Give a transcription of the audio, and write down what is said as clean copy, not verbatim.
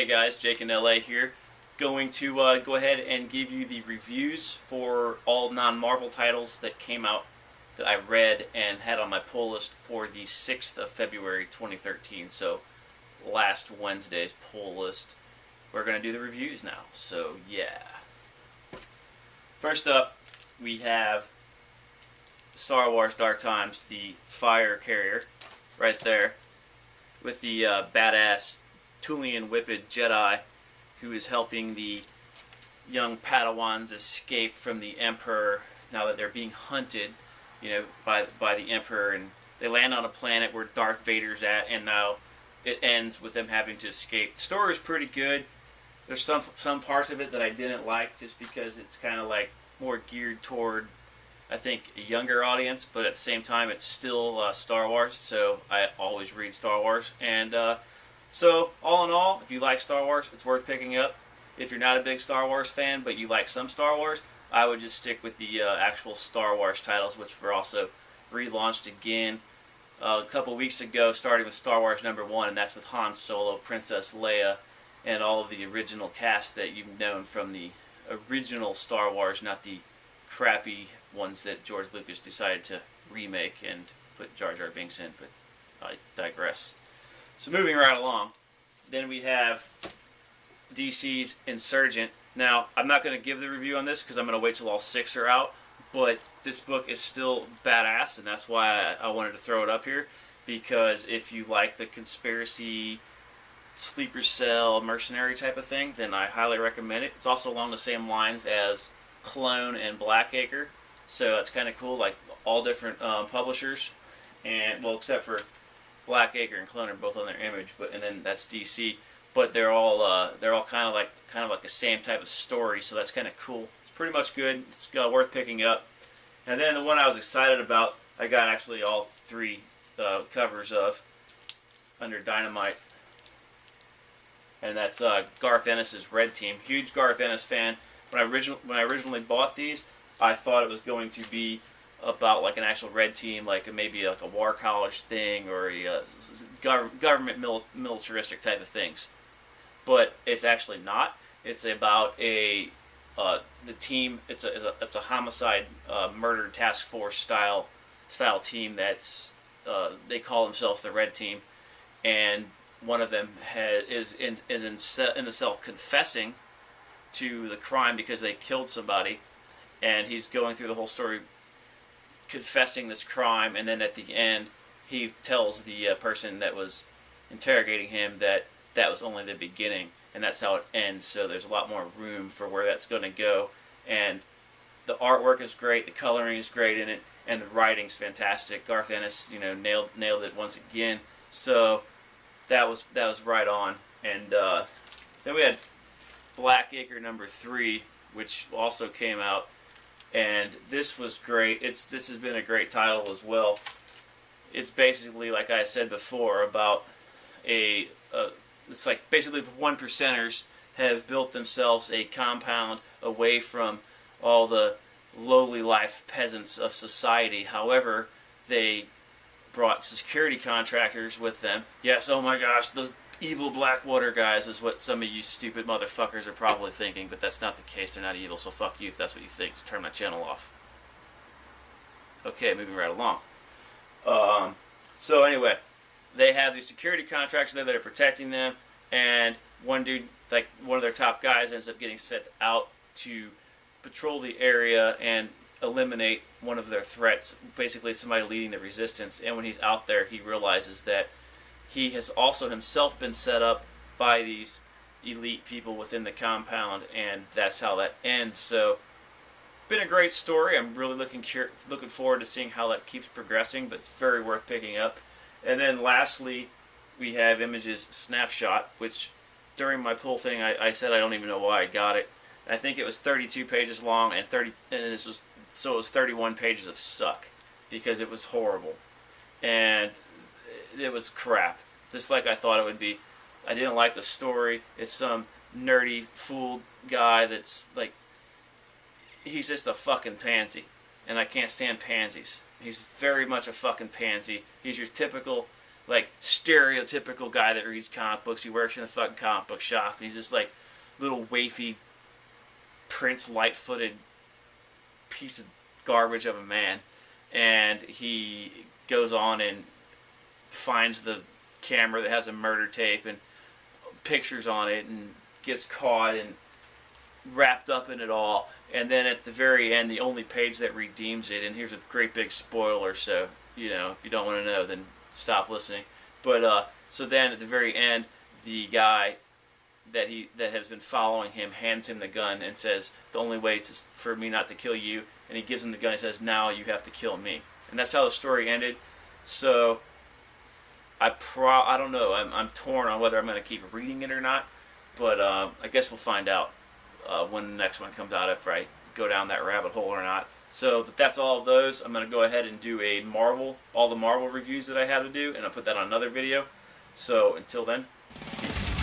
Hey guys, Jake in LA here. Going to go ahead and give you the reviews for all non-Marvel titles that came out that I read and had on my pull list for the 6th of February 2013. So last Wednesday's pull list. We're going to do the reviews now. So yeah. First up, we have Star Wars Dark Times, the fire carrier, right there, with the badass Tulian Whipped Jedi who is helping the young Padawans escape from the Emperor now that they're being hunted, by the Emperor, and they land on a planet where Darth Vader's at, and now it ends with them having to escape. The story is pretty good. There's some parts of it that I didn't like just because it's kind of like more geared toward, I think, a younger audience, but at the same time it's still Star Wars, so I always read Star Wars. And so all in all, if you like Star Wars, it's worth picking up. If you're not a big Star Wars fan but you like some Star Wars, I would just stick with the actual Star Wars titles, which were also relaunched again a couple weeks ago, starting with Star Wars #1, and that's with Han Solo, Princess Leia, and all of the original cast that you've known from the original Star Wars, not the crappy ones that George Lucas decided to remake and put Jar Jar Binks in, but I digress. So moving right along, then we have DC's Insurgent. Now, I'm not going to give the review on this because I'm going to wait till all 6 are out, but this book is still badass, and that's why I wanted to throw it up here, because if you like the conspiracy, sleeper cell, mercenary type of thing, then I highly recommend it. It's also along the same lines as Clone and Blackacre, so that's kind of cool, like all different publishers, and well, except for Blackacre and Clone are both on their Image, and then that's DC, but they're all kind of like the same type of story, so that's kind of cool. It's pretty much good. It's worth picking up. And then the one I was excited about, I got actually all 3 covers of under Dynamite, and that's Garth Ennis's Red Team. Huge Garth Ennis fan. When I originally bought these, I thought it was going to be about like an actual Red Team, like maybe like a war college thing or a government militaristic type of things, but it's actually not. It's about the team. It's a homicide murder task force style team that's they call themselves the Red Team, and one of them is in the cell confessing to the crime because they killed somebody, and he's going through the whole story confessing this crime, and then at the end he tells the person that was interrogating him that that was only the beginning, and that's how it ends. So there's a lot more room for where that's going to go, and the artwork is great, the coloring is great in it, and the writing's fantastic. Garth Ennis, nailed it once again. So that was right on. And then we had Blackacre #3, which also came out, and this was great. This has been a great title as well. It's basically, like I said before, about it's like basically the 1%ers have built themselves a compound away from all the lowly life peasants of society. However, they brought security contractors with them. Yes, oh my gosh, those evil Blackwater guys is what some of you stupid motherfuckers are probably thinking, but that's not the case. They're not evil, so fuck you if that's what you think. Just turn my channel off. Okay, moving right along. So anyway, they have these security contractors there that are protecting them, and one dude, like one of their top guys, ends up getting sent out to patrol the area and eliminate one of their threats, basically somebody leading the resistance. And when he's out there, he realizes that he has also himself been set up by these elite people within the compound, and that's how that ends. So, been a great story. I'm really looking forward to seeing how that keeps progressing, but it's very worth picking up. And then lastly, we have Image's Snapshot, which during my pull thing I said I don't even know why I got it. I think it was 32 pages long, and it was 31 pages of suck, because it was horrible. And it was crap, just like I thought it would be. I didn't like the story. It's some nerdy fool guy that's like, he's just a fucking pansy, and I can't stand pansies. He's very much a fucking pansy. He's your typical like stereotypical guy that reads comic books. He works in the fucking comic book shop, and he's just like little wafy Prince light-footed piece of garbage of a man. And he goes on and finds the camera that has a murder tape and pictures on it, and gets caught and wrapped up in it all. And then at the very end, the only page that redeems it, and here's a great big spoiler, so if you don't want to know, then stop listening. But so then at the very end, the guy that has been following him hands him the gun and says, the only way for me not to kill you, and he gives him the gun and says, now you have to kill me. And that's how the story ended. So I don't know. I'm torn on whether I'm going to keep reading it or not, but I guess we'll find out when the next one comes out, if I go down that rabbit hole or not. So that's all of those. I'm going to go ahead and do all the Marvel reviews that I had to do, and I'll put that on another video. So until then, peace.